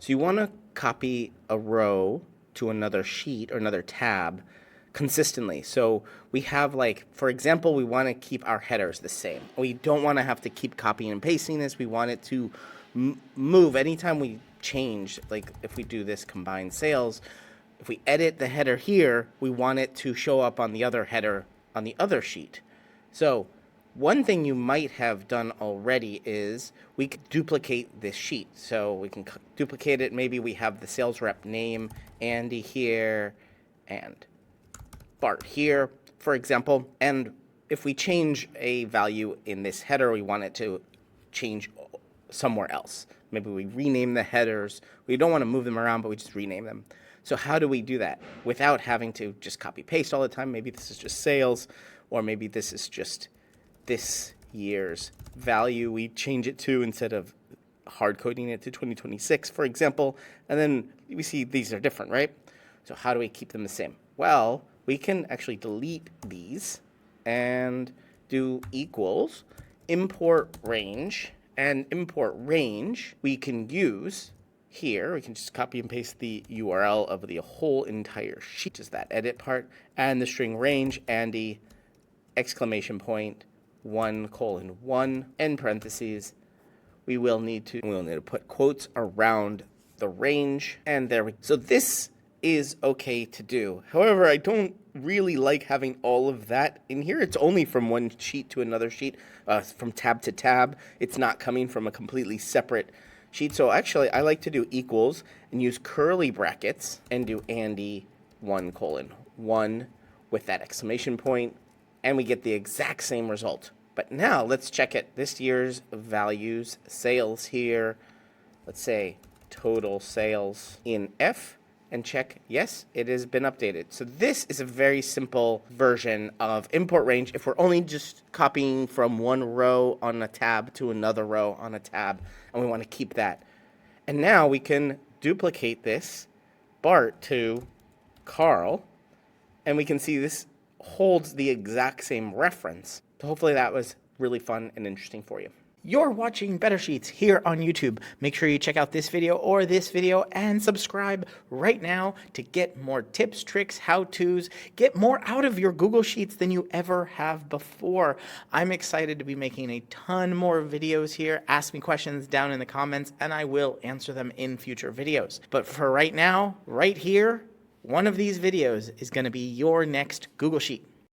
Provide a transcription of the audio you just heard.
So you want to copy a row to another sheet or another tab consistently. So we have, like, for example, we want to keep our headers the same. We don't want to have to keep copying and pasting this. We want it to move anytime we change. Like if we do this combined sales, if we edit the header here, we want it to show up on the other header on the other sheet. So one thing you might have done already is we could duplicate this sheet. So we can duplicate it. Maybe we have the sales rep name, Andy here, and Bart here, for example. And if we change a value in this header, we want it to change somewhere else. Maybe we rename the headers. We don't want to move them around, but we just rename them. So how do we do that without having to just copy paste all the time? Maybe this is just sales, or maybe this is just this year's value we change it to instead of hard coding it to 2026, for example. And then we see these are different, right? So how do we keep them the same? Well, we can actually delete these and do equals import range. And import range we can use here. We can just copy and paste the URL of the whole entire sheet, just that edit part, and the string range, Andy, exclamation point, 1:1, end parentheses. We'll need to put quotes around the range, and there we go. So this is okay to do. However, I don't really like having all of that in here. It's only from one sheet to another sheet, from tab to tab. It's not coming from a completely separate sheet. So actually, I like to do equals and use curly brackets and do Andy 1:1 with that exclamation point, and we get the exact same result. But now let's check it. This year's values, sales here, let's say total sales in F, and check, yes, it has been updated. So this is a very simple version of import range if we're only just copying from one row on a tab to another row on a tab, and we want to keep that. And now we can duplicate this Bart to Carl, and we can see this holds the exact same reference. So hopefully that was really fun and interesting for you. You're watching Better Sheets here on YouTube. Make sure you check out this video or this video and subscribe right now to get more tips, tricks, how-tos, get more out of your Google Sheets than you ever have before. I'm excited to be making a ton more videos here. Ask me questions down in the comments and I will answer them in future videos. But for right now, right here, one of these videos is going to be your next Google Sheet.